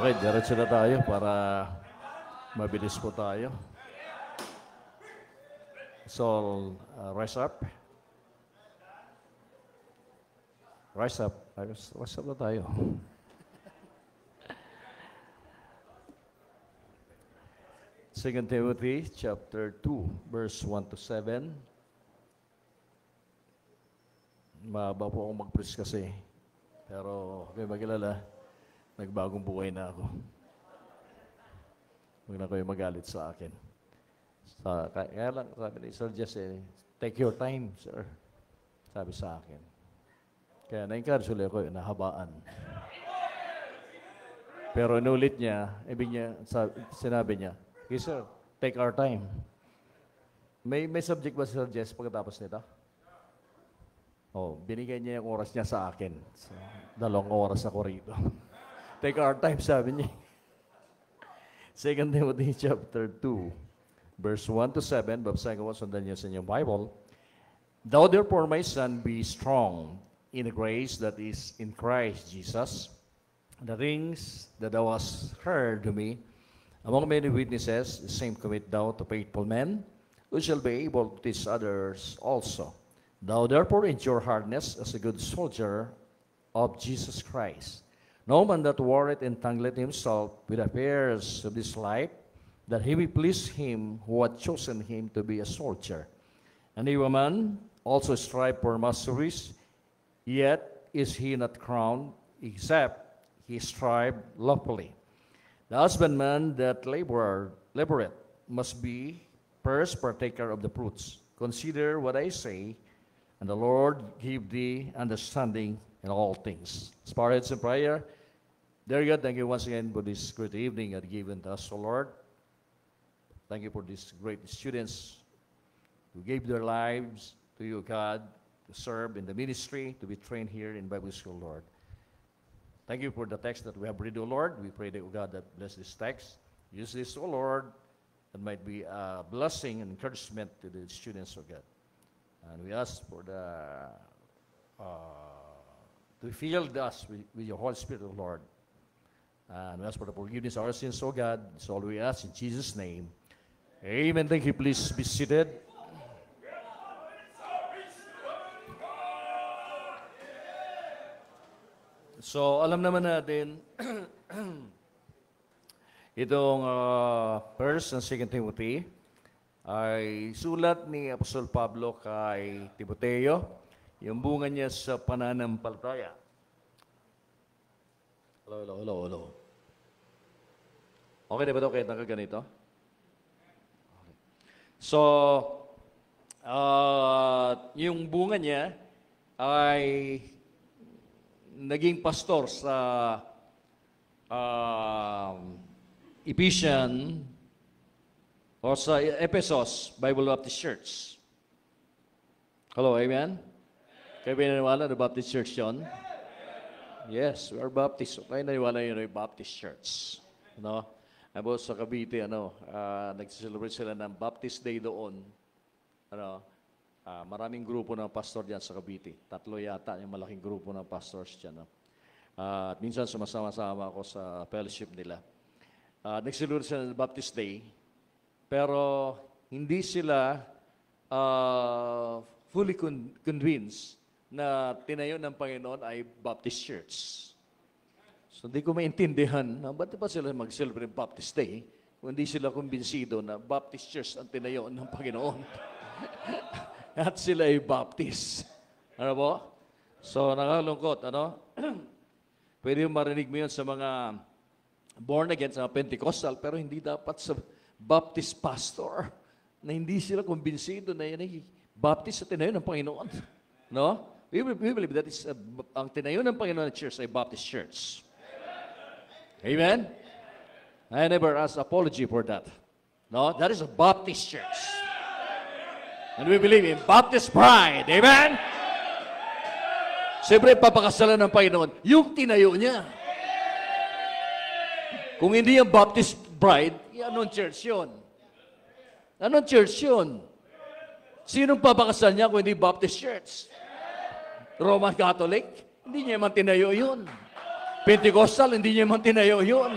Okay, diretso na tayo para mabilis po tayo. So, rise up. Rise up. Rise up na tayo. Second Timothy chapter 2, verse 1 to 7. Mahaba po akong mag-preach kasi. Pero, kayo magkilala, nagbagong buhay na ako. Huwag na kayo magalit sa akin. Kaya lang, sabi ni Sir Jesse, take your time, sir. Sabi sa akin. Kaya na-encourage ulit ako, nahabaan. Pero inulit niya, sinabi niya, okay, sir, take our time. May subject ba si Sir Jesse pagkatapos nito? Oh, binigay niya yung oras niya sa akin. So, 2 oras ako rito. Take our time, sabi niya. 2 Timothy chapter 2, verse 1 to 7. Babasahin ko, sundan niyo sa inyong Bible. Thou therefore, my son, be strong in the grace that is in Christ Jesus. The things that thou hast heard to me among many witnesses, the same commit thou to faithful men, who shall be able to teach others also. Thou therefore endure hardness as a good soldier of Jesus Christ. No man that warreth entangleth himself with affairs of this life, that he may please him who hath chosen him to be a soldier. And if a man also strive for masteries, yet is he not crowned, except he strive lawfully. The husbandman that laboreth must be first partaker of the fruits. Consider what I say, and the Lord give thee understanding in all things. As far as in prayer, dear God, thank you once again for this great evening you have given to us, O Lord. Thank you for these great students who gave their lives to you, God, to serve in the ministry, to be trained here in Bible school, Lord. Thank you for the text that we have read, O Lord. We pray that, O God, that bless this text. Use this, O Lord, that might be a blessing and encouragement to the students, O God. And we ask for to fill us with your Holy Spirit, O Lord. And we ask for the forgiveness of our sins, O God. That's all we ask in Jesus' name. Amen. Thank you. Please be seated. So, alam naman natin, itong verse ng 2 Timothy ay sulat ni Apostol Pablo kay Timoteo, yung bunga niya sa pananampalataya. Hello. Okay na ba ito? Kahit nakaganito? Okay. So, yung bunga niya ay naging pastor sa Ephesian o sa Ephesus Bible Baptist Church. Hello, amen? Kayo ba naniwala na Baptist Church yun? Yes, we are Baptist. Kayo naniwala yun yung Baptist Church. No? About sa Cavite, nag-celebrate sila ng Baptist Day doon. Maraming grupo ng pastor diyan sa Cavite. 3 yata yung malaking grupo ng pastors diyan. At minsan sumasama-sama ako sa fellowship nila. Nag-celebrate sila ng Baptist Day, pero hindi sila fully convinced na tinayo ng Panginoon ay Baptist Church. So hindi ko maintindihan, ba't pa sila mag-celebrate Baptist Day kung hindi sila kumbinsido na Baptist Church ang tinayo ng Panginoon. At sila ay Baptist. Ano po? So, nakakalungkot, Pwede yung marinig mo yun sa mga born again, sa mga Pentecostal, pero hindi dapat sa Baptist pastor na hindi sila kumbinsido na yan ay Baptist sa tinayo ng Panginoon. No? We believe that is ang tinayo ng Panginoon Church ay Baptist Church. Amen? I never ask apology for that. No? That is a Baptist Church. And we believe in Baptist pride. Amen? Siyempre, papakasalan ng Panginoon, yung tinayo niya. Kung hindi yung Baptist bride, anong church yun? Anong church yun? Sinong papakasal niya kung hindi Baptist Church? Roman Catholic? Hindi niya man tinayo yun. Pentecostal? Hindi niya man tinayo yun.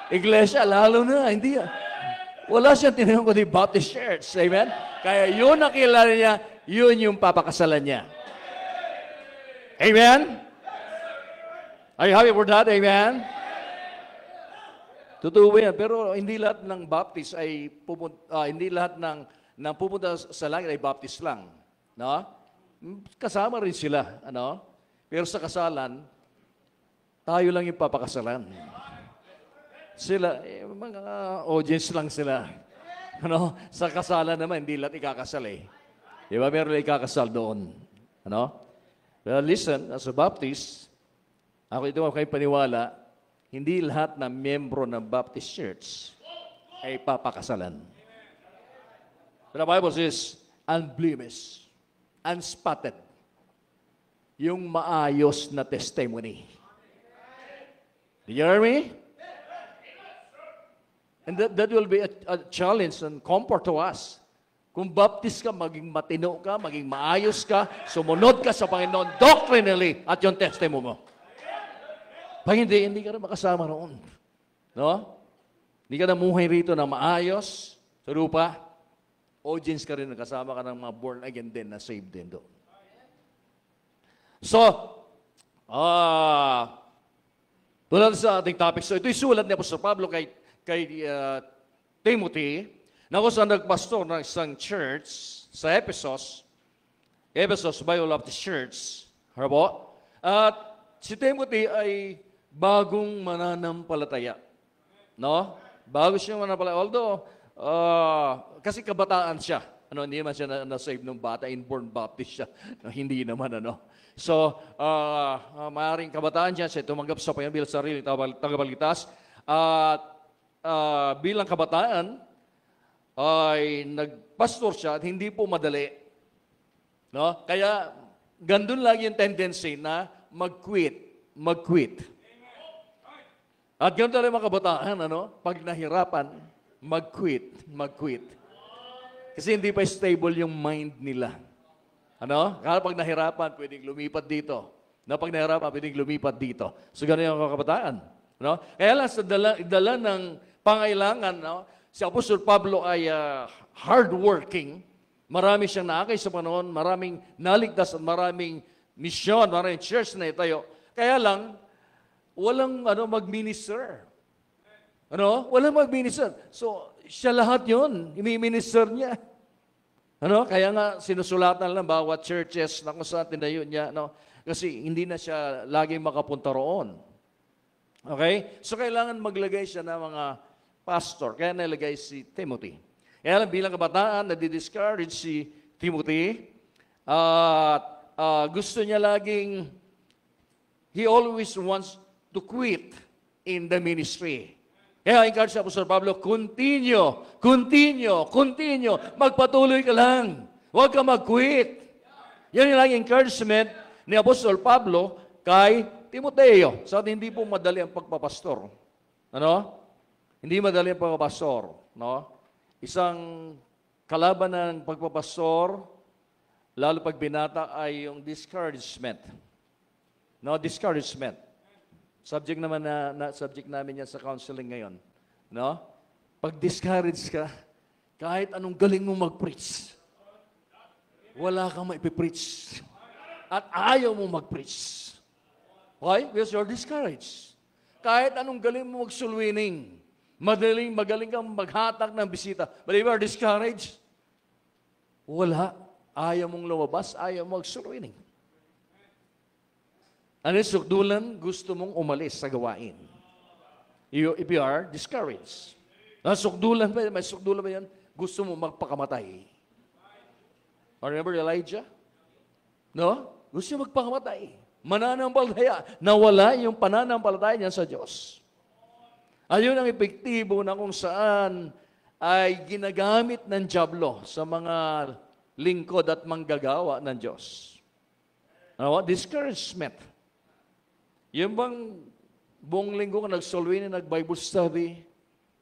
Iglesia, lalo na, hindi. Wala siyang tinanong kundi Baptist Church. Amen? Kaya yun nakilala niya, yun yung papakasalan niya. Amen? Are you happy for that? Amen? Totoo yan. Pero hindi lahat ng Baptist ay hindi lahat ng pupunta sa langit ay Baptist lang. No? Kasama rin sila. Ano? Pero sa kasalan, tayo lang yung papakasalan. Sila, mga audience lang sila. Ano? Sa kasalan naman, hindi lahat ikakasal eh. Di ba? Meron ikakasal doon. Ano? Well, listen, as a Baptist, ako ito kayo paniwala, hindi lahat ng miyembro ng Baptist Church ay papakasalan. The Bible says, unblemished, unspotted, yung maayos na testimony. Did you hear me? And that will be a challenge and comfort to us. Kung Baptist ka, maging matino ka, maging maayos ka, sumunod ka sa Panginoon doctrinally at yung testimony mo. Pag hindi ka na makasama roon. No? Hindi ka na muhay rito na maayos sa lupa. Audience ka rin, nakasama ka ng mga born again din na saved din doon. So, tulad sa ating topic, so ito'y sulat ni Apostol Pablo kay Timothy, na kung saan nagpastor ng isang church sa Ephesus Bible Baptist Church. Harabo? At si Timothy ay bagong mananampalataya. No? Bago siya mananampalataya. Although, kasi kabataan siya. Hindi naman siya na-save nung bata. Inborn Baptist siya. Hindi naman, So, maaaring kabataan siya tumanggap sa Panginoon bilang sarili tagapagligtas. At bilang kabataan, ay nagpastor siya at hindi po madali. No? Kaya, gandun lagi yung tendency na mag-quit. At ganun talaga mga kabataan, pag nahirapan, mag-quit. Kasi hindi pa stable yung mind nila. Kaya pag nahirapan, pwedeng lumipat dito. Pag nahirapan, pwedeng lumipat dito. So, ganun yung mga kabataan. Kaya lang, sa dala ng pangailangan, si Apostol Pablo ay hardworking. Marami siyang naakay sa Panginoon, maraming naligtas at maraming misyon, maraming church na itayo. Kaya lang, walang mag-minister. Walang mag-minister. So, siya lahat yun. Imi-minister niya. Kaya nga, sinusulatan lang bawat churches na kung saan tinayo niya. Kasi hindi na siya laging makapunta roon. Okay? So, kailangan maglagay siya ng mga pastor. Kaya nalagay si Timothy. Kaya lang, bilang kabataan, nadi-discourage si Timothy. At gusto niya laging, he always wants to quit in the ministry. Kaya encourage sa Apostol Pablo, continue. Magpatuloy ka lang. Huwag ka mag-quit. Yan yung lang encouragement ni Apostol Pablo kay Timoteo. So, hindi po madali ang pagpapastor. Hindi madali ang pagpapastor. Isang kalaban ng pagpapastor, lalo pag binata, ay yung discouragement. Discouragement. Subject naman subject namin yan sa counseling ngayon. Pag discourage ka, kahit anong galing mo mag-preach, wala kang maipipreach. At ayaw mo mag-preach. Why? Because you're discouraged. Kahit anong galing mo mag-sulwining, magaling kang maghatak ng bisita, but if you are discouraged, wala. Ayaw mong lumabas, ayaw mo mag-sulwining. Sukdulan, gusto mong umalis sa gawain. If you are discouraged. Sukdulan ba? May sukdulan ba yan? Gusto mo magpakamatay. Remember Elijah? Gusto niya magpakamatay. Mananampalataya. Nawala yung pananampalataya niya sa Diyos. Ayun ang epektibo na kung saan ay ginagamit ng dyablo sa mga lingkod at manggagawa ng Diyos. Discouragement. Yung bang buong linggo ka nag-solwini, nag-Bible study,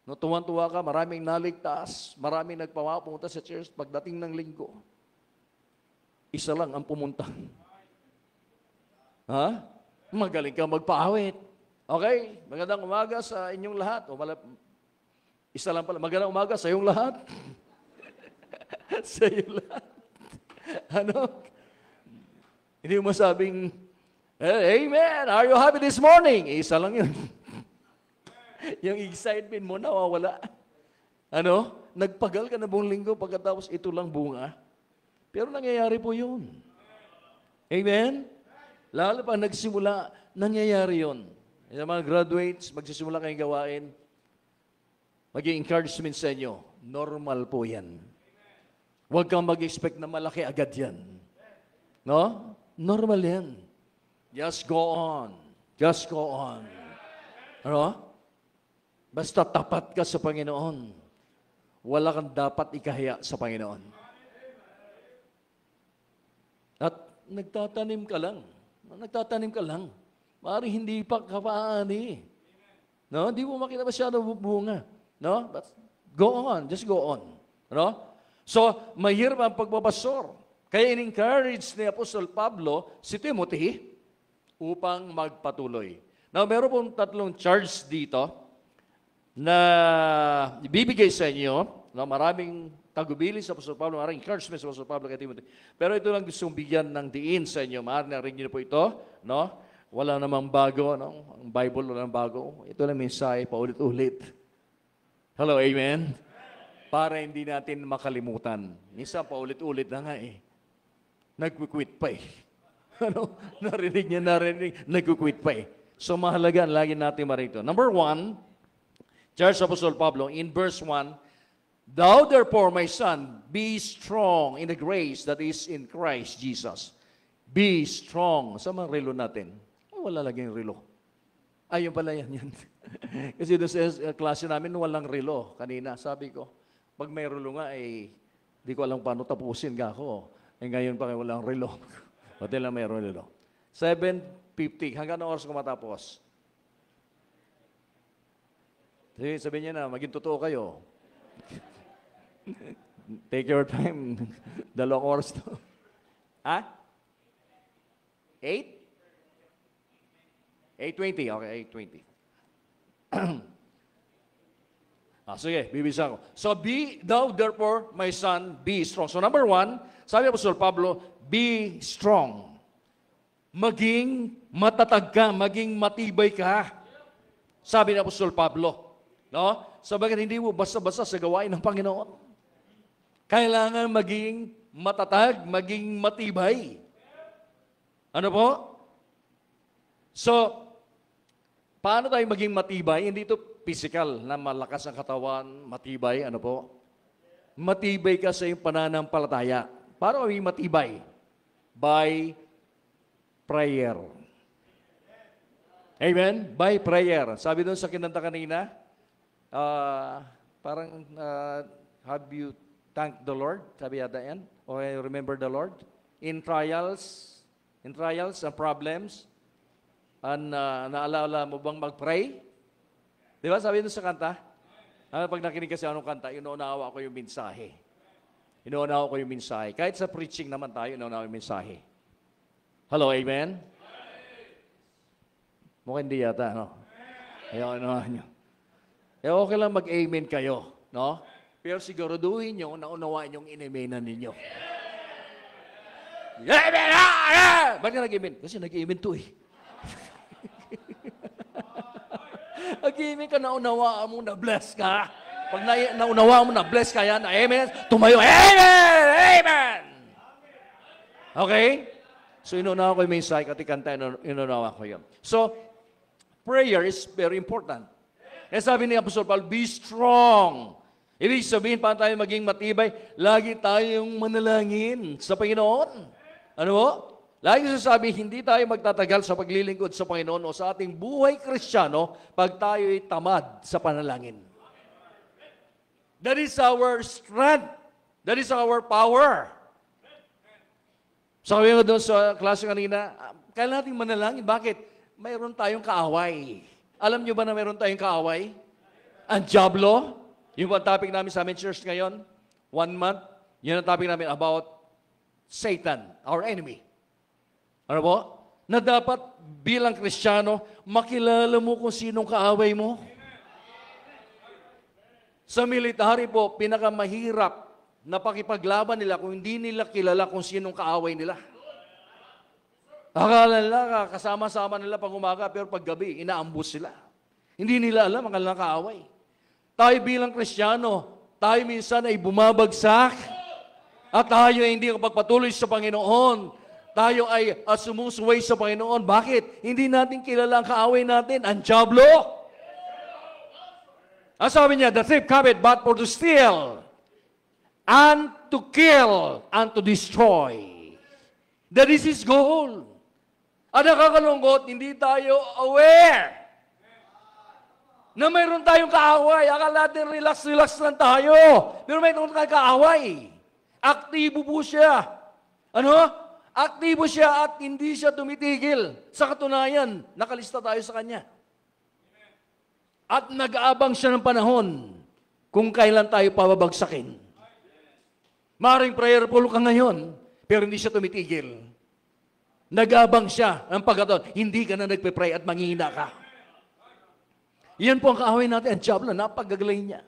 tuwan-tuwa ka, maraming naligtas, maraming pumunta sa church, pagdating ng linggo, isa lang ang pumunta. Magaling ka magpaawit. Okay, magandang umaga sa inyong lahat. Isa lang pala, magandang umaga sa iyong lahat. Sa iyong lahat. Ano? Hindi mo masabing, Amen, are you happy this morning? Isa lang yun. Yung excitement mo nawawala. Ano? Nagpagal ka na buong linggo pagkatapos ito lang bunga. Pero nangyayari po yun. Amen? Lalo pa nagsimula, nangyayari yun. Yung mga graduates, magsisimula kayong gawain, maging encouragement sa inyo, normal po yan. Huwag kang mag-expect na malaki agad yan. No? Normal yan. Just go on. Just go on. Ano? Basta tapat ka sa Panginoon. Wala kang dapat ikahiya sa Panginoon. At nagtatanim ka lang. Nagtatanim ka lang. Maaaring hindi pa kapaani. No? Hindi mo makita masyado bunga. No? But go on. Just go on. No? So, mahirap ang pagpapastor. Kaya in-encourage ni Apostol Pablo si Timothy upang magpatuloy. Now, meron pong tatlong charge dito na ibibigay sa inyo. No? Maraming tagubili sa Apostol Pablo, maraming encouragement sa Apostol Pablo kay Timothy. Pero ito lang gustong bigyan ng diin sa inyo. Maaaring narinig niyo po ito. No? Wala namang bago, no? Ang Bible wala namang bago. Ito lang mensahe, paulit-ulit. Hello, amen? Para hindi natin makalimutan. Minsan, paulit-ulit na nga eh. Nag-quit pa eh. Ano? Narinig niya, nag-quit pa eh. So, mahalaga, lagi natin marito. Number 1, Charge Apostle Pablo, in verse 1, Thou therefore, my son, be strong in the grace that is in Christ Jesus. Be strong. Sa mga relo natin, wala laging relo. Ayun pala yan. Kasi doon sa klase namin, walang relo. Kanina, sabi ko, pag may relo nga, di ko alam paano tapusin ka ako. Ngayon pa kayo walang relo. Pati lang may relo. 7:50. Hanggang na oras ko matapos? Sabihin niya na, maging totoo kayo. Take your time. 2 oras to. Ha? 8? 8:20. Okay, 8:20. Sige, bibisa ko. So, be thou therefore, my son, be strong. So, number 1, sabi Apostol Pablo, be strong. Maging matatag ka, maging matibay ka. Sabi ni Apostol Pablo. No? Sabagat hindi mo basta-basta sa gawain ng Panginoon. Kailangan maging matatag, maging matibay. Ano po? So, paano tayo maging matibay? Hindi ito physical na malakas ang katawan, matibay. Ano po? Matibay ka sa iyong pananampalataya. Paano maging matibay? By prayer. Amen? By prayer. Sabi doon sa kinanta kanina, have you thanked the Lord? Sabi yata yan. Or remember the Lord? In trials and problems, naalaala mo bang mag-pray? Di ba? Sabi doon sa kanta. Pag nakinig kasi anong kanta, inuunawa ko yung mensahe. Inuunawa ko yung mensahe. Kahit sa preaching naman tayo, inuunawa yung mensahe. Hello, amen? Mukhang hindi yata, no? Ayaw, ano. Okay lang mag-amen kayo, no? Pero siguraduhin nyo na unawaan yung in-amenan ninyo. Amen! Ba't ka nag-amen? Kasi nag-amen to eh. Nag-amen ka, naunawaan mo, na-bless ka. Pag naunawaan mo, na-bless ka yan, amen, tumayo, amen! Amen! Okay? So, inunawa ko yung mensahe, katikanta, inunawa ko yun. So, prayer is very important. Kaya sabi ni Apostol Paul, be strong. Ibig sabihin, paano tayo maging matibay? Lagi tayong manalangin sa Panginoon. Ano mo? Lagi sasabi, hindi tayo magtatagal sa paglilingkod sa Panginoon o sa ating buhay Kristiyano pag tayo'y tamad sa panalangin. That is our strength. That is our power. Sabi ko doon sa klase kanina, kailangan natin manalangin. Bakit? Mayroon tayong kaaway. Alam nyo ba na mayroon tayong kaaway? Ang Diablo. Yung topic namin sa amin church ngayon, 1 month, yun ang topic namin about Satan, our enemy. Ano po? na dapat bilang Kristiyano, makilala mo kung sinong kaaway mo. Sa military po, pinakamahirap na pakipaglaban nila kung hindi nila kilala kung sinong kaaway nila. Akala nila, kasama-sama nila pag umaga, pero pag gabi, inaambus sila. Hindi nila alam ang kanilang kaaway. Tayo bilang Kristiyano, tayo minsan ay bumabagsak at tayo ay hindi pagpatuloy sa Panginoon. Tayo ay sumusuway sa Panginoon. Bakit? Hindi natin kilala ang kaaway natin, ang dyablo. Ang sabi niya, the thief cometh but for to steal, and to kill, and to destroy. That is his goal. At nakakalungkot, hindi tayo aware na mayroon tayong kaaway. Akala natin relax lang tayo. Pero mayroon tayong kaaway. Aktibo po siya. Ano? Aktibo siya at hindi siya tumitigil. Sa katunayan, nakalista tayo sa kanya. At nag-aabang siya ng panahon kung kailan tayo pababagsakin. Maring prayerful ka ngayon, pero hindi siya tumitigil. Nag-aabang siya ng pagkataon. Hindi ka na nagpe-pray at manghihina ka. Yan po ang kaaway natin. Ang dyablo, napagagaling niya.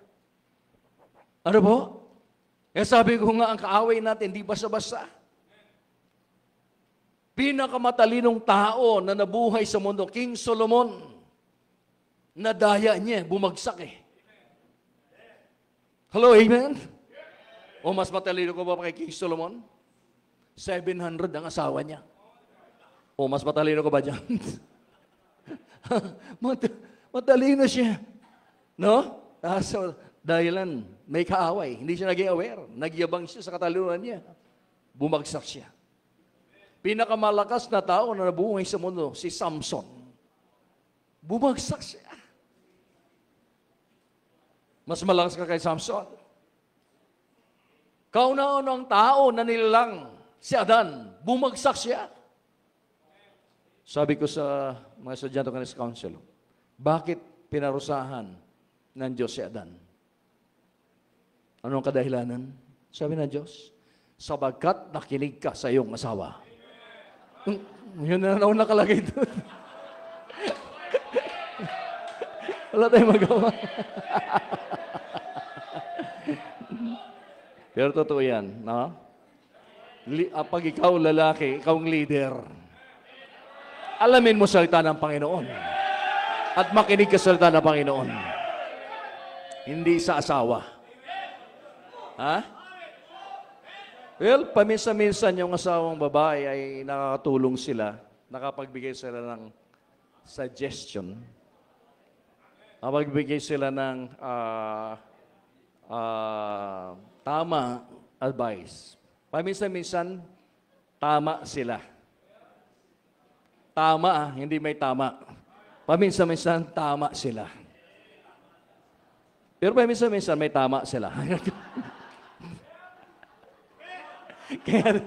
Ano po? Eh sabi ko nga, ang kaaway natin, di basta-basta. Pinakamatalinong tao na nabuhay sa mundo, King Solomon, nadaya niya, bumagsak eh. Hello, amen? O mas matalino ko ba kay King Solomon? 700 ang asawa niya. O mas matalino ko ba dyan? Matalino siya. No? So, dahilan, may kaaway. Hindi siya naging aware. Nagyabang siya sa katalinuhan niya. Bumagsak siya. Pinakamalakas na tao na nabuhay sa mundo, si Samson. Bumagsak siya. Mas malakas ka kay Samson. Kauna-unang tao na nilalang si Adan, bumagsak siya. Sabi ko sa mga estudyante ko sa council, bakit pinarusahan ng Diyos si Adan? Anong kadahilanan? Sabi ng Diyos, sabagkat nakinig ka sa iyong asawa. Yun na nakalagay doon. Wala tayong magawa. Pero totoo yan, no? Pag ikaw lalaki, ikaw ang leader, alamin mo salita ng Panginoon. At makinig ka sa salita ng Panginoon. Hindi sa asawa. Ha? Well, paminsan-minsan yung asawang babae ay nakakatulong sila, nakapagbigay sila ng suggestion, nakapagbigay sila ng tama advice. Paminsan-minsan, tama sila. Tama, hindi may tama. Paminsan-minsan, tama sila. Pero paminsan-minsan, may tama sila. Kaya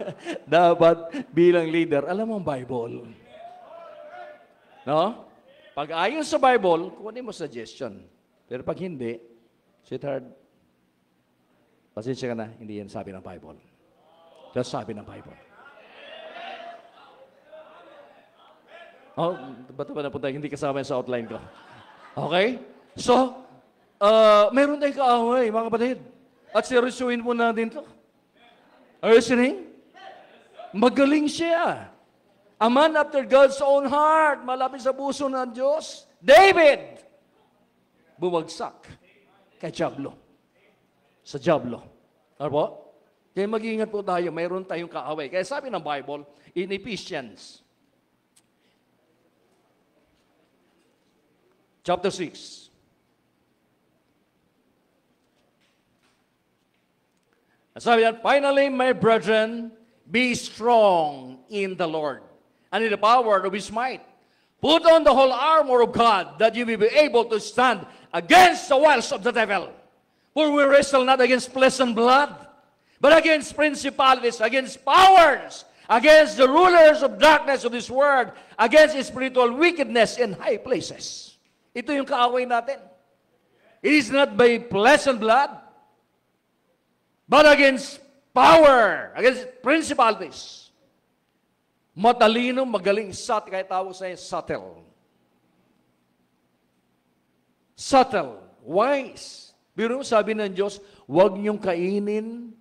dapat bilang leader, alam mo ang Bible. No? Pag ayon sa Bible, kunin mo suggestion. Pero pag hindi, sweetheart, pasensya ka na, hindi yan sabi ng Bible. Just sabi ng Bible. Oh, ba't ba napunta? Hindi kasama yan sa outline ko. Okay? So, meron tayong kaaway, mga kapatid. At seryosuin po natin ito. Are you listening? Magaling siya. A man after God's own heart, malapit sa puso ng Diyos. David, bumagsak kay Diablo. Sa Diablo. Ano po? Kaya mag-iingat po tayo, mayroon tayong kaaway. Kaya sabi ng Bible, in Ephesians, chapter 6, sabi yan, finally, my brethren, be strong in the Lord and in the power of His might. Put on the whole armor of God that you may be able to stand against the wiles of the devil. For we wrestle not against flesh and blood, but against principalities, against powers, against the rulers of darkness of this world, against spiritual wickedness in high places. Ito yung kaaway natin. It is not by flesh and blood, but against power, against principalities. Matalino, magaling, kaya tawag sa subtle. Subtle, wise. Pero sabi ng Diyos, huwag niyong kainin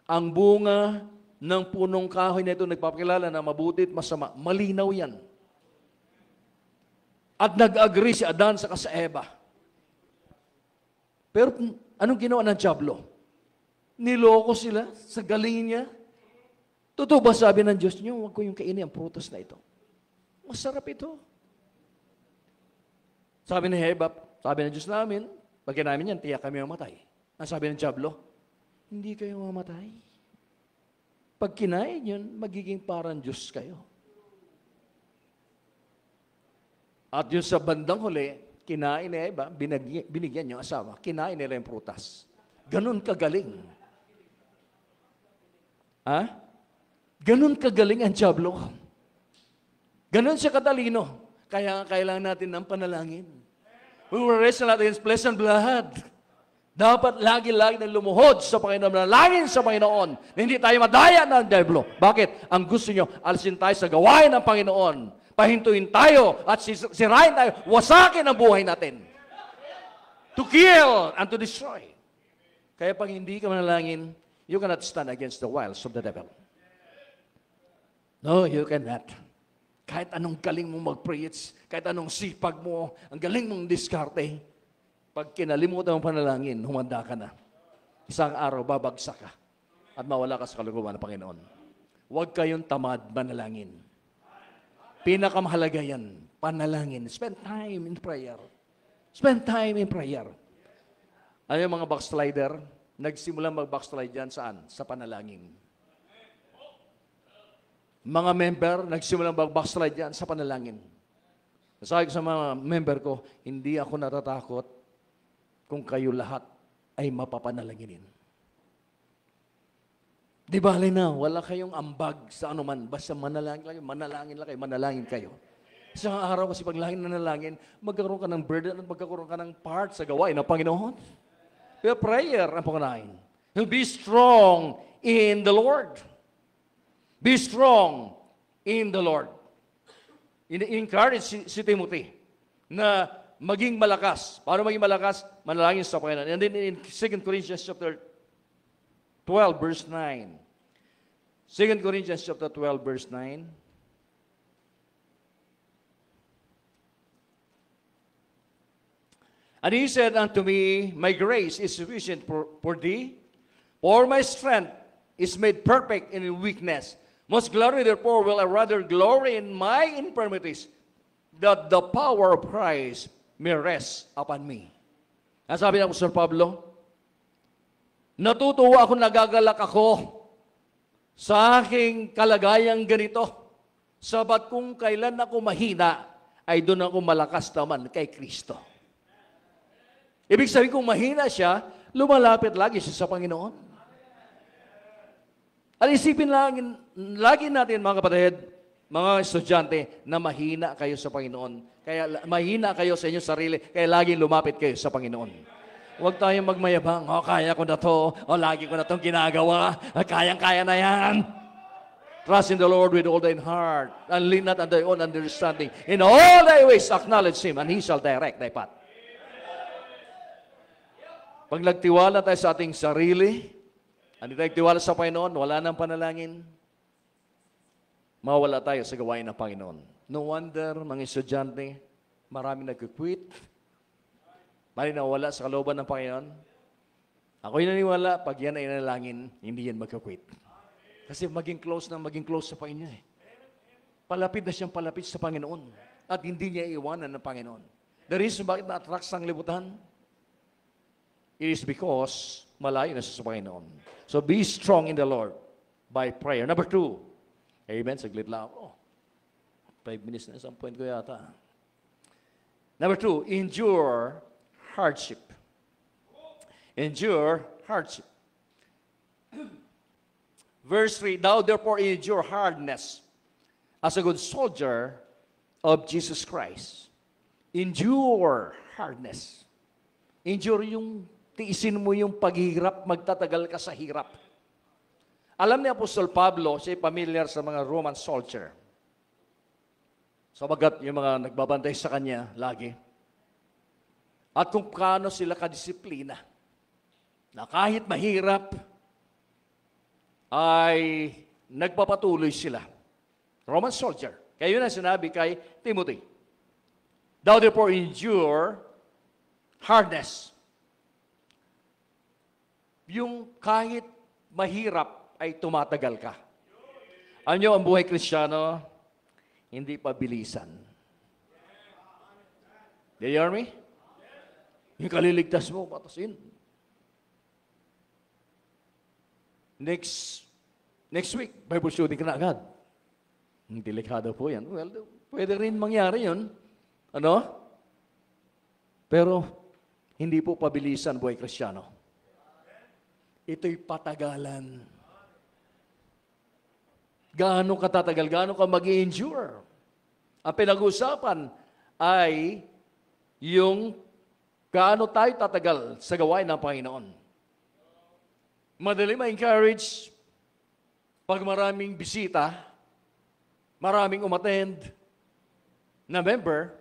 ang bunga ng punong kahoy na ito nagpapakilala na mabuti at masama. Malinaw yan. At nag-agree si Adan sa Eva. Pero anong ginawa ng Diablo? Niloko sila sa galing niya. Totoo ba sabi ng Diyos niyo, huwag ko yung kainin ang prutas na ito. Masarap ito. Sabi ni Eva, sabi ng Diyos namin, pag namin yan, tiyak kami mamatay. Ang sabi ng Diablo, hindi kayo mamatay. Pag kinain yun, magiging parang Diyos kayo. At yun sa bandang huli, kinain ni Eva, binigyan yung asawa, kinain nila yung prutas. Ganon kagaling. Ha? Ganon kagaling ang Diablo. Ganon siya katalino. Kaya kailangan natin ng panalangin. We will wrestle not against flesh and blood. Dapat lagi-lagi na lumuhod sa Panginoon, manalangin sa Panginoon, na hindi tayo madaya ng Diablo. Bakit? Ang gusto nyo, alisin tayo sa gawain ng Panginoon. Pahintuin tayo at sirain tayo, wasakin ang buhay natin. To kill and to destroy. Kaya pag hindi ka manalangin, you cannot stand against the wiles of the devil. No, you cannot. Kahit anong galing mong mag-preach, kahit anong sipag mo, ang galing mong diskarte, pag kinalimutan mong panalangin, humanda ka na. Isang araw, babagsak ka at mawala ka sa kalooban ng Panginoon. Huwag kayong tamad manalangin. Pinakamahalaga yan, panalangin. Spend time in prayer. Spend time in prayer. Ano yung mga backslider? Nagsimula mag-backslide dyan saan? Sa panalangin. Mga member, nagsimula mag-backslide dyan sa panalangin. Sabi ko sa mga member ko, hindi ako natatakot kung kayo lahat ay mapapanalanginin. Di bale na, wala kayong ambag sa anuman, basta manalangin lang kayo. Isang araw kasi pag laging nanalangin, magkakaroon ka ng burden at magkakaroon ka ng part sa gawain ng Panginoon. Pero prayer ang pangunahin. Be strong in the Lord. Be strong in the Lord. Encourage si Timothy na maging malakas. Paano maging malakas? Manalangin sa Panginoon. And then in 2 Corinthians chapter 12, verse 9. 2 Corinthians chapter 12, verse 9. And he said unto me, my grace is sufficient for thee, for my strength is made perfect in weakness. Most gladly, therefore, will I rather glory in my infirmities, that the power of Christ may rest upon me. Ang sabi ng Apostol Pablo, natutuwa ako, nagagalak ako sa aking kalagayang ganito, sabat kung kailan ako mahina, ay doon ako malakas naman kay Kristo. Ibig sabihin, kung mahina siya, lumalapit lagi siya sa Panginoon. At isipin lagi natin, mga kapatid, mga estudyante, na mahina kayo sa Panginoon. Kaya mahina kayo sa inyong sarili, kaya laging lumapit kayo sa Panginoon. Huwag tayong magmayabang, kaya ko na to, lagi ko na itong ginagawa, kayang-kaya na yan. Trust in the Lord with all thine heart, and lean not on thy own understanding. In all thy ways acknowledge Him, and He shall direct thy path. Pag nagtiwala tayo sa ating sarili, hindi tayo nagtiwala sa Panginoon, wala nang panalangin, mawala tayo sa gawain ng Panginoon. No wonder, mga estudyante, marami nag-quit, marami nawala sa kalooban ng Panginoon. Ako'y naniwala, pag yan ay nanalangin, hindi yan mag-quit. Kasi maging close sa Panginoon. Palapit na siyang palapit sa Panginoon. At hindi niya iiwanan ng Panginoon. The reason bakit na-attract sa libutan, it is because malayo na siya sa Panginoon. So be strong in the Lord by prayer. Number 2. Amen. Saglit lang ako. 5 minutes na isang point ko yata. Number 2, endure hardship. Endure hardship. Verse 3, thou therefore endure hardness as a good soldier of Jesus Christ. Endure hardness. Endure yung tiisin mo yung paghihirap, magtatagal ka sa hirap. Alam ni Apostol Pablo, siya familiar sa mga Roman soldier. Sabagat yung mga nagbabantay sa kanya lagi. At kung paano sila kadisiplina na kahit mahirap ay nagpapatuloy sila. Roman soldier. Kaya yun ang sinabi kay Timothy. Thou therefore endure hardness. Yung kahit mahirap ay tumatagal ka. Ano ang buhay Kristiyano? Hindi pabilisan. Do you hear me? Yung kaliligtas mo, patasin. Next week, Bible study ka na agad. Delikado po yan. Well, pwede rin mangyari yun. Ano? Pero, hindi po pabilisan buhay Kristiyano. Ito'y patagalan. Gaano ka tatagal? Gaano ka mag-endure? Ang pinag-uusapan ay yung gaano tayo tatagal sa gawain ng Panginoon. Madali ma-encourage pag maraming bisita, maraming umattend na member,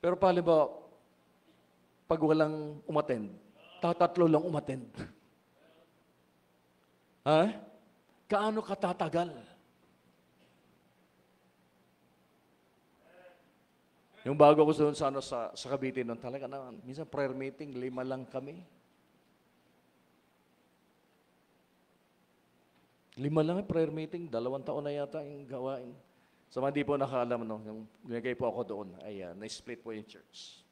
pero palibaw, pag walang umattend, tatlo lang umattend. Ha? Gaano ka tatagal? Yung bago ko doon sa Cavite noon, talaga naman, minsan prayer meeting, 5 lang kami. 5 lang yung prayer meeting, 2 taon na yata yung gawain. Sa mga di po nakaalam, no, yung nilagay po ako doon, ay na-split po yung church.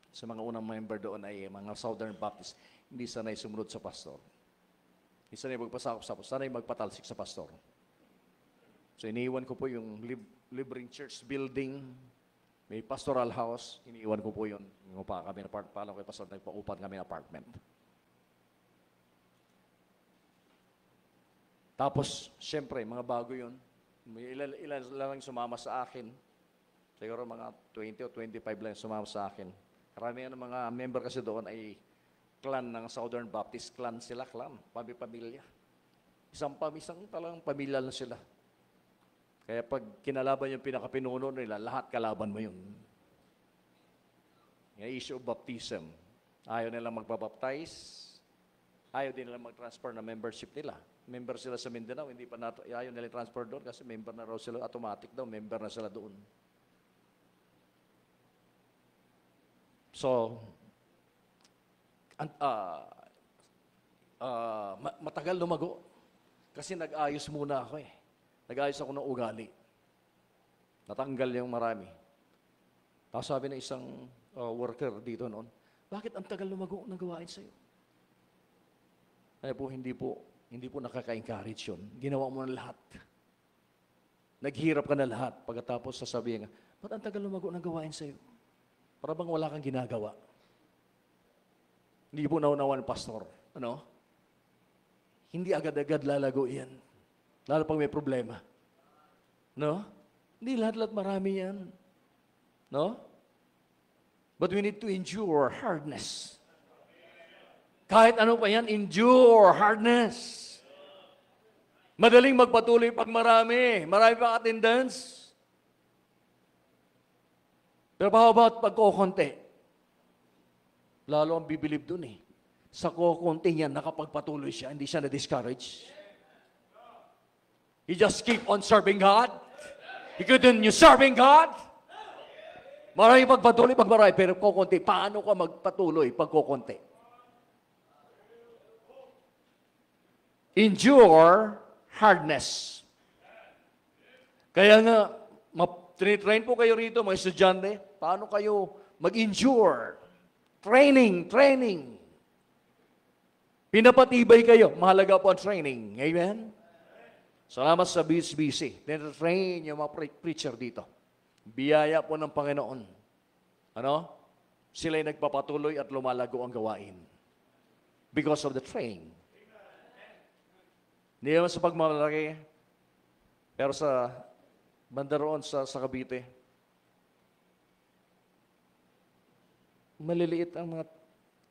Sa mga unang member doon ay mga Southern Baptist, hindi sanay sumunod sa pastor. Hindi sanay magpasakop-sakop, sanay magpatalsik sa pastor. So iniiwan ko po yung libreng church building, may pastoral house, iniiwan ko po yun. Upa kami ng apartment, paalam ko yung pastor, nagpaupan kami ng apartment. Tapos, syempre, mga bago yun. May ilan lang sumama sa akin. Siguro mga 20 o 25 lang sumama sa akin. Karamihan ng mga member kasi doon ay clan ng Southern Baptist. Clan sila, clan. Pamilya. Isang talagang pamilya lang sila. Kaya pag kinalaban yung pinakapinuno nila, lahat kalaban mo yun. Yung issue of baptism. Ayaw nilang magbabaptize. Ayaw din nilang mag-transfer na membership nila. Member sila sa Mindanao, hindi pa ayaw nila transfer doon kasi member na raw sila, automatic daw, member na sila doon. So, matagal lumago. Kasi nag-ayos muna ako eh. Nag-ayos ako ng ugali. Natanggal yung marami. Tapos sabi ng isang worker dito noon, bakit ang tagal lumago ng gawain sa'yo? Kaya po, hindi po nakaka-encourage yun. Ginawa mo na lahat. Naghirap ka na lahat. Pagkatapos sasabihin nga, ba't ang tagal lumago ng gawain sa'yo? Para bang wala kang ginagawa? Hindi po naunawan ng pastor. Ano? Hindi agad-agad lalago yan. Lalo pag may problema. No? Hindi lahat-lahat marami yan. No? But we need to endure hardness. Kahit ano pa yan, endure hardness. Madaling magpatuloy pag marami. Marami pang attendance. Pero how about pag kukunti? Lalo ang bibilib dun eh. Sa kukunti niya, nakapagpatuloy siya, hindi siya na-discourage. You just keep on serving God. You continue serving God. Marami pagpatuloy pag marami, pero kukunti. Paano ka magpatuloy pag kukunti? Endure hardness. Kaya nga, tinitrain po kayo rito, mga estudyante, paano kayo mag-endure? Training. Pinapatibay kayo. Mahalaga po ang training. Amen? Salamat sa BSBC. Tinitrain yung mga preacher dito. Biyaya po ng Panginoon. Ano? Sila'y nagpapatuloy at lumalago ang gawain. Because of the training. Hindi naman sa pagmamalaki, pero sa banda roon sa Cavite, maliliit ang mga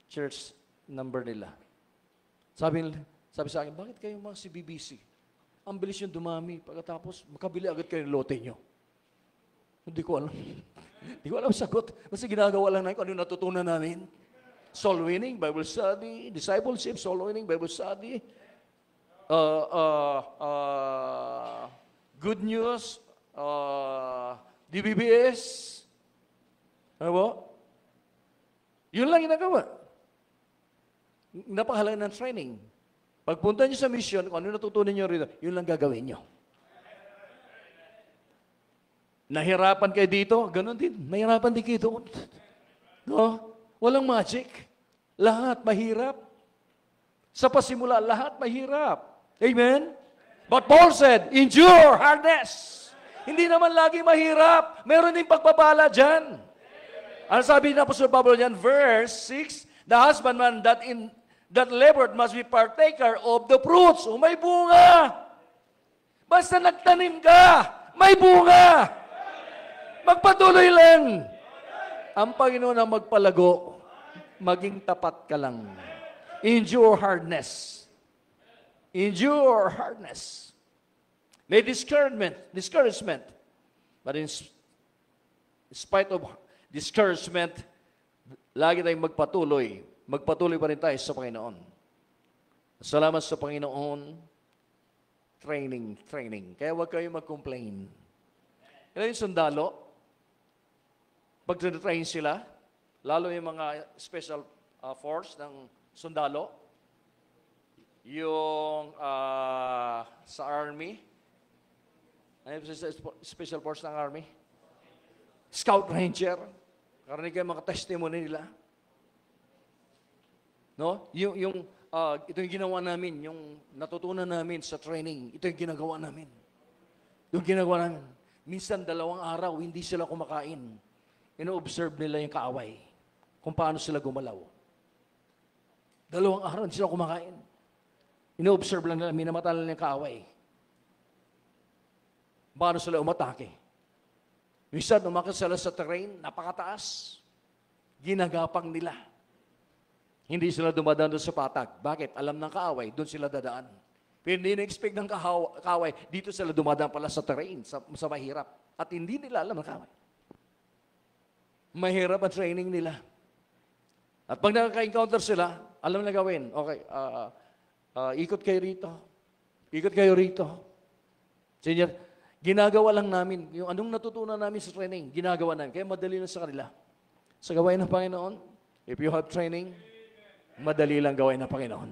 church number nila. Sabi sa akin, bakit kayo mga CBBC? ang bilis yung dumami. Pagkatapos, makabili agad kayo ng lote nyo. Hindi ko alam. Hindi ko alam sagot. Kasi ginagawa lang namin kung ano yung natutunan namin. Soul winning, Bible study, discipleship, soul winning, Bible study, good news, DBBS. Ano po? Yun lang ginagawa. Napakahalaga ng training. Pagpunta nyo sa mission, kung ano natutunan nyo rito, yun lang gagawin nyo. Nahirapan kayo dito, ganun din. Nahirapan din kayo doon. No? Walang magic. Lahat mahirap. Sa pasimula, lahat mahirap. Amen? But Paul said, endure hardness. Hindi naman lagi mahirap. Meron din pagpapala dyan. Ano sabi ni Apostol Pablo dyan? Verse 6, the husbandman that labored must be partaker of the fruits. O may bunga. Basta nagtanim ka, may bunga. Magpatuloy lang. Ang Panginoon ang magpalago, maging tapat ka lang. Endure hardness. Endure hardness. May discouragement. But in spite of discouragement, lagi tayong magpatuloy. Magpatuloy pa rin tayo sa Panginoon. Salamat sa Panginoon. Training. Kaya huwag kayong mag-complain. Kaya yung sundalo, pag train sila, lalo yung mga special force ng sundalo, yung sa army, ano yung special force ng army? Scout Ranger. Karinig kayo mga testimony nila. No? Ito yung ginawa namin, yung natutunan namin sa training, ito yung ginagawa namin. Yung ginagawa namin. Minsan 2 araw, hindi sila kumakain. Ino-observe nila yung kaaway. Kung paano sila gumalaw. 2 araw, hindi sila kumakain. Ino-observe lang nila, minamata nila yung kaaway. Paano sila umatake. Minsan, umakit sila sa terrain, napakataas. Ginagapang nila. Hindi sila dumadaan doon sa patag. Bakit? Alam ng kaaway, doon sila dadaan. Pero hindi na-expect ng kaaway, dito sila dumadaan pala sa terrain, sa mahirap. At hindi nila alam ng kaaway. Mahirap ang training nila. At pag nakaka-encounter sila, alam na gawin. Okay, ikot kayo rito. Ikot kayo rito. Senior, ginagawa lang namin. Yung anong natutunan namin sa training, ginagawa namin. Kaya madali na sa kanila. Sa gawain ng Panginoon, if you have training, madali lang gawain ng Panginoon.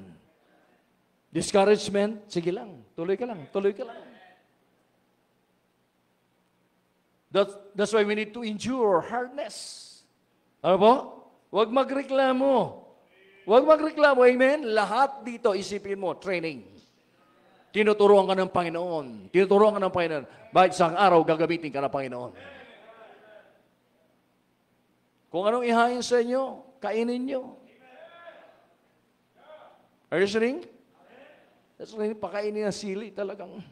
Discouragement, sige lang. Tuloy ka lang. Tuloy ka lang. That's why we need to endure hardness. Ano po? Huwag magreklamo. Huwag magreklamo. Amen? Lahat dito, isipin mo, training. Tinuturuan ka ng Panginoon. Tinuturuan ka ng Panginoon. Bakit isang araw gagamitin ka ng Panginoon? Kung anong ihain sa inyo, kainin nyo. Are you listening? That's right, pakainin ng sili talagang.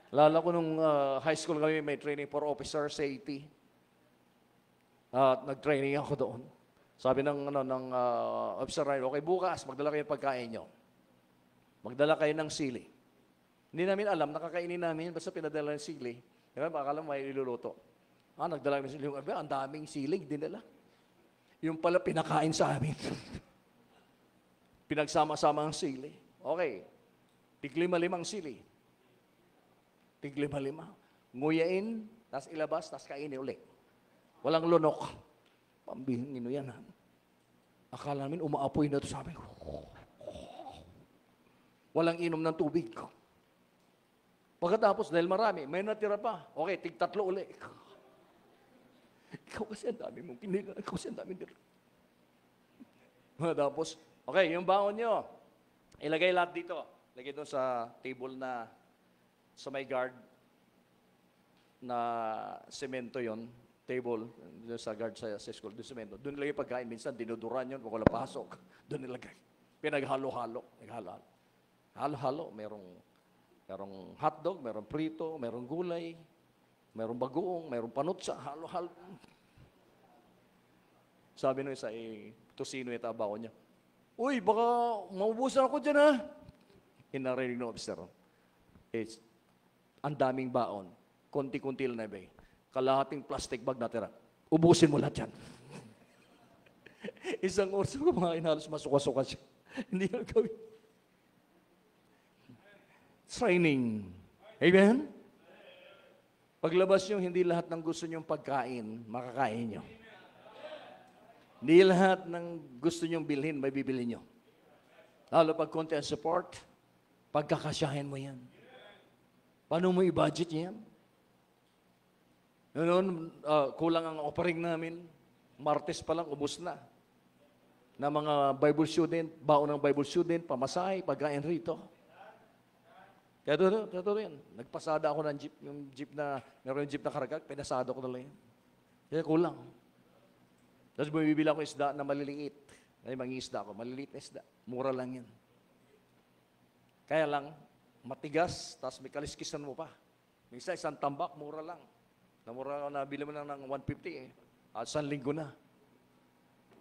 Lala ko nung high school kami, may training for officer sa AT. At nag-training ako doon. Sabi ng officer, okay, bukas, magdala kayo ng pagkain nyo. Magdala kayo ng sili. Hindi namin alam, nakakainin namin, basta pinadala ng sili. Diba, akala may iluluto. Nagdala ng sili. Ang daming sili, dinala. Yung pala pinakain sa amin. Pinagsama-sama ang sili. Okay, tig-5 sili. Tig-5. Nguyain, tas ilabas, tas kainin ulit. Walang lunok. Pambihingin yan. Akala namin umaapoy na ito sa amin. Walang inom ng tubig. Pagkatapos, dahil marami, may natira pa. Okay, tig-3 ulit. Ikaw kasi ang dami mong pinila. Ikaw kasi ang dami nila. Tapos, okay, yung baon nyo, ilagay lahat dito. Lagay doon sa table na sa may guard na semento yon, table doon sa guard sa school, doon semento. Doon nilagay pagkain. Minsan, dinuduran yun, wala pasok. Doon nilagay. Pinaghalo-halo. Halo-halo. Merong hotdog, merong prito, merong gulay, merong bagoong, merong panutsa, halo-halo. Sabi nung isa, tosino yung tabaw niya. Uy, baka maubusan ako dyan, ha? Inarinig ng officer. It's, ang daming baon. Konti-kunti lang na ibay. Kalahating plastic bag natira. Ubusin mo lahat yan. Isang oras ko kumain, halos masuka-suka siya. Hindi na gawin. Training. Amen? Paglabas nyo, hindi lahat ng gusto nyong pagkain, makakain nyo. Hindi lahat ng gusto nyong bilhin, may bibili nyo. Lalo pag konti ang support, pagkakasyahin mo yan. Paano mo i-budget yan? Noon, kulang ang offering namin. Martes pa lang, ubos na. Na mga Bible student, baon ng Bible student, pamasahe, pagkain rito. Kaya totoo yan. Nagpasada ako ng jeep, yung jeep na, meron yung jeep na karagag, pinasada ko na lang yan. Kaya kulang. Tapos bumibili ako isda na maliliit. Ay, mangingisda ako, maliliit na isda. Mura lang yan. Kaya lang, matigas, tapos may kaliskisan mo pa. Minsan, isang tambak, mura lang. Namura, nabili mo lang ng 150 eh. At isang linggo na.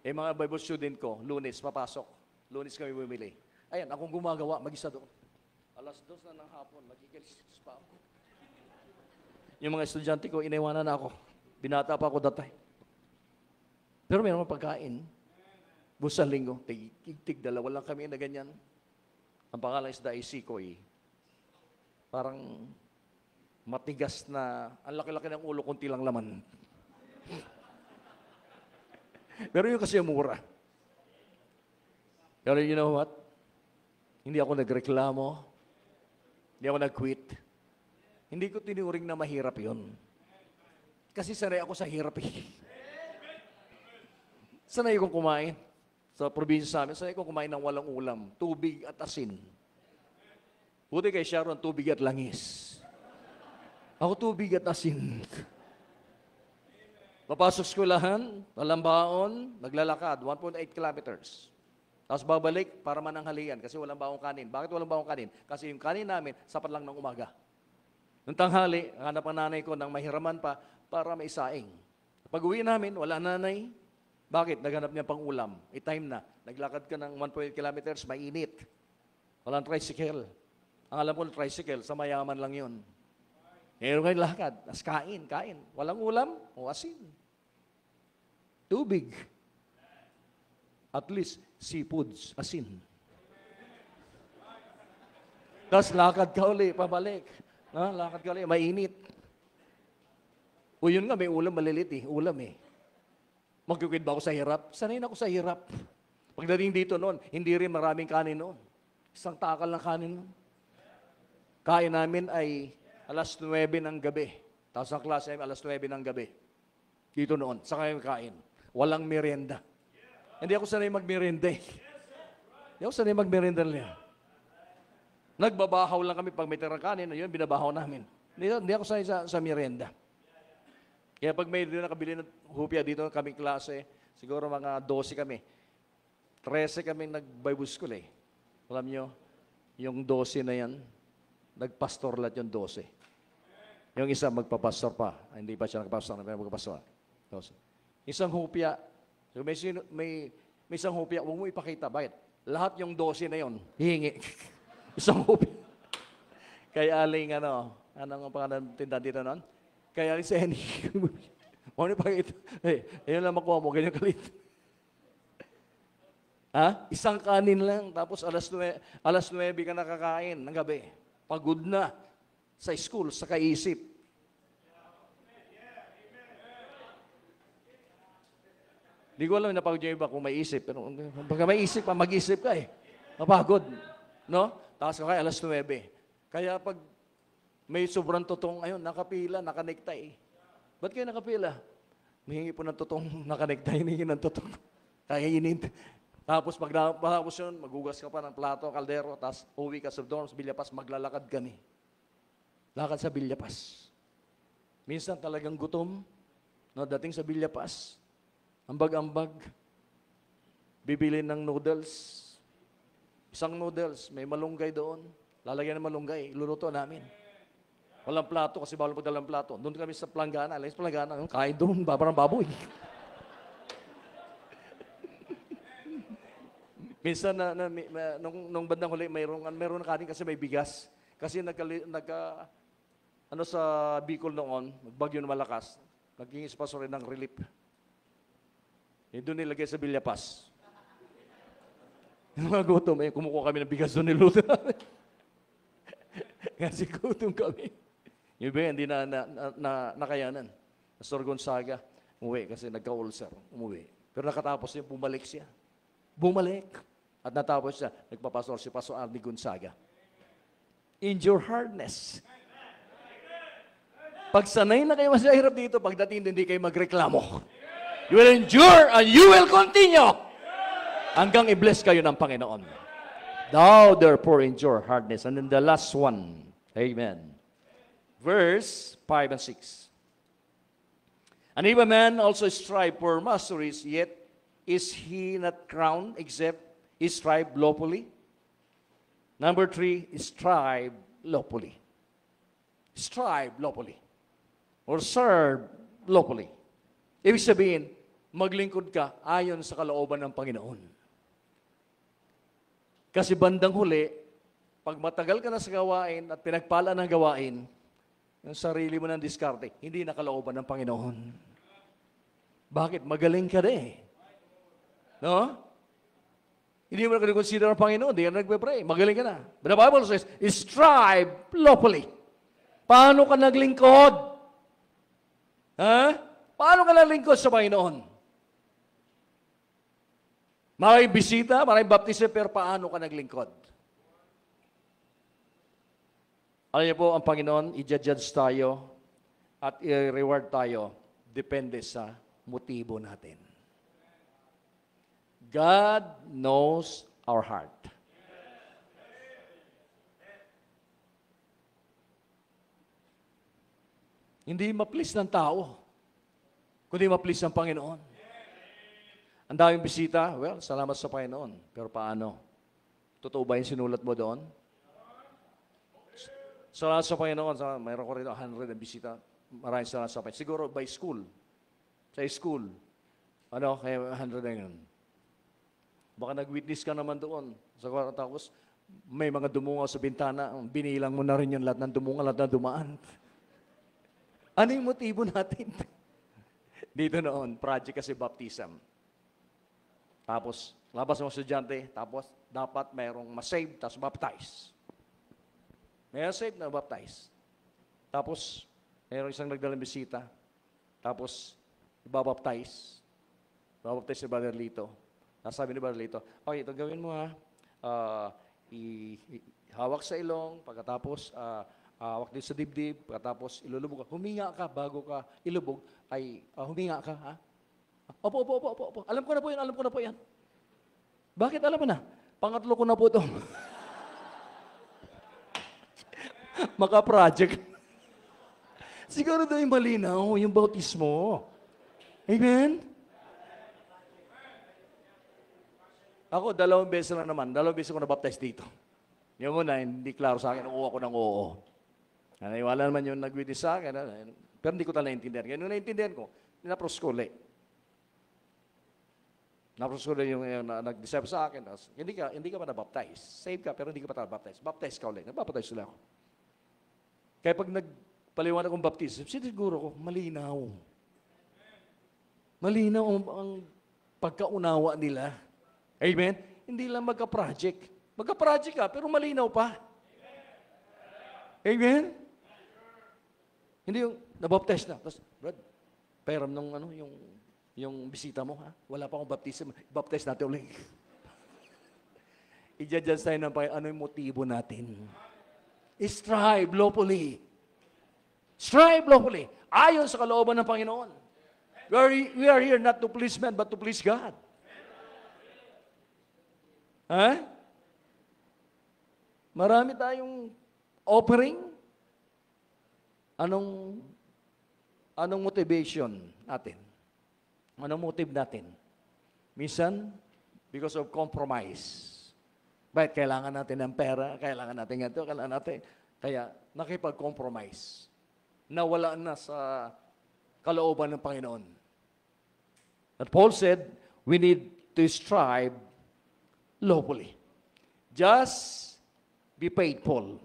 Eh, mga Bible student ko, Lunes, papasok. Lunes kami bumili. Ayan, akong gumagawa, mag-isa doon. 2:00 na ng hapon, magkikaliskis pa ako. Yung mga estudyante ko, iniwanan na ako. Binata pa ako datay. Pero meron mga pagkain. Busang linggo, tig dalawa lang kami na ganyan. Ang pangalan isda ay sikoy. Parang matigas na, ang laki-laki ng ulo, kunti lang laman. Pero yun kasi mura. Pero you know what? Hindi ako nagreklamo. Hindi ako nag-quit. Hindi ko tinuring na mahirap yun. Kasi sanay ako sa hirap eh. Sanay kong kumain. Sa probinsya sa amin, sanay kong kumain ng walang ulam. Tubig at asin. Buti kay Sharon, tubig at langis. Ako tubig at asin. Papasok eskwelahan, walang baon, naglalakad, 1.8 kilometers. Tapos babalik para mananghalian kasi walang baong kanin. Bakit walang baong kanin? Kasi yung kanin namin, sapat lang ng umaga. Nung tanghali, hanap ang nanay ko ng mahiraman pa para may saing. Pag uwi namin, wala nanay. Bakit? Naghanap niya pang ulam. Time na. Naglakad ka ng 1.8 kilometers, mainit. Walang tricycle. Ang alam ko ng tricycle, sa mayaman lang yun. Ngayon kayo lakad. As kain. Walang ulam o asin. Tubig. At least, seafoods, asin. Tapos lakad ka uli, pabalik. Lakad ka uli, mainit. O yun nga, may ulam malilit eh. Ulam eh. Magkukwid ba ako sa hirap? Sanay na ako sa hirap. Pagdating dito noon, hindi rin maraming kanin noon. Isang takal ng kanin noon. Kain namin ay 9:00 ng gabi. Tapos ang klase ay 9:00 ng gabi. Dito noon, sa kayo kain. Walang merienda. Hindi ako sanay mag-merienda eh. Hindi ako sanay mag-merienda lang. Nagbabahaw lang kami pag may tirang kanin, yun, binabahaw namin. Hindi ako sanay sa merienda. Kaya pag may nakabili ng hupya dito kaming klase, siguro mga 12 kami. 13 kami nag-Bible school eh. Alam nyo, yung 12 na yan, nagpastor lahat yung 12. Yung isa magpapastor pa. Hindi pa siya nagpastor, magpapastor. Isang hupya, so may isang hupya, huwag mo ipakita. Bakit? Lahat yung 12 na yon, hihingi. Isang hupya. Kaya aling anong pangalan tindahan dito noon? Kaya aling si Henny. Huwag mo ipakita. Ayun lang makuha mo, ganyan kalit. Isang kanin lang, tapos alas 9 ka nakakain ng gabi. Pagod na sa school, sa kaisip. Hindi ko alam, napagod yung iba kung may isip. Pero pagka may isip, mag-isip ka eh. Mapagod. No? Tapos kaya alas 9. Kaya pag may sobrang tutong, ayun, nakapila, nakanektay. Ba't kayo nakapila? Mahingi po ng tutong nakanektay, hiningi ng tutong. Kaya inint. Tapos pagkatapos yun, magugas ka pa ng plato, kaldero, tapos uwi ka sa dorm, sa Bilyapas, maglalakad kami. Lakad sa Bilyapas. Minsan talagang gutom, no, dating sa Bilyapas, ambag-ambag, bibili ng noodles, isang noodles, may malunggay doon, lalagyan ng malunggay, luluto namin. Walang plato kasi bawal magdala ng plato. Doon kami sa planggana, alis planggana, kain doon, parang baboy. Minsan, nung bandang huli, mayroon na kanin kasi may bigas. Kasi ano sa Bicol noon, magbagyo na malakas, naging sponsor rin ng relief. Doon nilagay sa Villapas. Yung mga gutom, kumukuha kami ng bigas doon niluto namin. Kasi gutom kami. Yung iba, hindi nakayanan. Pastor Gonzaga, umuwi kasi nagka-ulcer. Umuwi. Pero nakatapos niya, bumalik siya. Bumalik. At natapos siya, nagpapastor si Pastor Arnie Gonzaga. Endure hardness. Pag sanay na kayo mas hirap dito, pagdating hindi kayo magreklamo. You will endure and you will continue. Hanggang i-bless kayo ng Panginoon. Thou therefore endure hardness. And then the last one. Amen. Verse 5 and 6. And if a man also strive for masteries, yet is he not crowned except he strive lawfully? Number 3, strive lawfully. Strive lawfully. Or serve lawfully. Ibig sabihin, maglingkod ka ayon sa kalooban ng Panginoon. Kasi bandang huli, pag matagal ka na sa gawain at pinagpala ng gawain, yung sarili mo ng diskarte, hindi nakalooban ng Panginoon. Bakit? Magaling ka na eh. No? Hindi mo na consider ang Panginoon, hindi ka na nagpe-pray, magaling ka na. But the Bible says, strive lawfully. Paano ka naglingkod? Ha? Paano ka naglingkod sa Panginoon? Maraming bisita, maraming baptism, pero paano ka naglingkod? Alam niyo po, ang Panginoon, i-judge tayo at i-reward tayo depende sa motibo natin. God knows our heart. Hindi ma-please ng tao, kundi ma-please ng Panginoon. Ang daming bisita, well, salamat sa Panginoon. Pero paano? Totoo ba yung sinulat mo doon? Salamat sa Panginoon. Mayroon ko rin 100 na bisita. Maraming salamat sa Panginoon. Siguro by school. Sa school. Kaya 100 na yun. Baka nag-witness ka naman doon. Tapos may mga dumungaw sa bintana. Binilang mo na rin yung lahat ng dumungaw, lahat ng dumaan. Ano yung motibo natin? Dito noon, project kasi baptism. Tapos, labas ng estudyante, tapos dapat mayroong masave, tapos baptize. May save na baptize. Tapos, mayroong isang nagdalang bisita, tapos, ibabaptize. Ibabaptize si Brother Lito. Tapos sabi ni Brother Lito, okay, ito gawin mo ha. Hawak sa ilong, pagkatapos, hawak din sa dibdib, pagkatapos ilulubog ka. Huminga ka bago ka ilubog, ay huminga ka ha. Opo. Alam ko na po yan. Bakit alam mo na? Pangatlo ko na po ito. Maka-project. Siguro daw yung malinaw, yung bautismo. Amen? Ako, 2 beses na naman. 2 beses ko na-baptize dito. Yung una, hindi klaro sa akin, uuwa ko ng oo. Naniwala naman yung nag-witness sa akin. Pero hindi ko talaga naintindihan. Ganun naintindihan ko, ninapros ko ulit. Napros ko yung nag-decide sa akin. Hindi ka pa na-baptize. Save ka, pero hindi ka pa na-baptize. Baptize ka ulit. Nag-baptize sila ako. Kaya pag nagpaliwanag akong baptism, siguro ko, malinaw. Malinaw ang pagkaunawa nila. Amen? Hindi lang magka-project. Magka-project ka, pero malinaw pa. Amen? Hindi yung na-baptize na. Tapos, Brad, pairam nung yung bisita mo, ha? Wala pa akong baptism. Baptize natin ulit. I-judge tayo ng ano yung motibo natin. Strive lawfully. Strive lawfully. Ayon sa kalooban ng Panginoon. We are here not to please men, but to please God. Ha? Marami tayong offering. Anong motivation natin? Anong motive natin? Minsan, because of compromise. Bakit kailangan natin ng pera? Kailangan natin ito? Kailangan natin. Kaya, nakipag-compromise. Nawala na sa kalooban ng Panginoon. But Paul said, we need to strive lawfully. Just be faithful.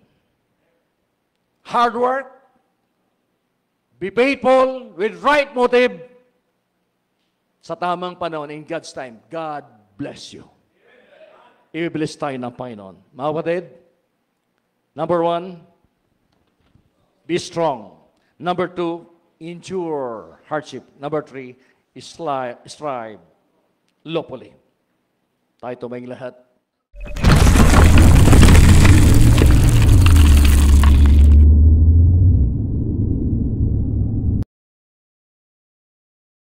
hard work, be faithful with right motive, sa tamang panahon, in God's time, God bless you. I-bless tayo ng Panginoon. Mga kapatid, number 1, be strong. Number 2, endure hardship. Number 3, strive lawfully. Tayo tumayong lahat.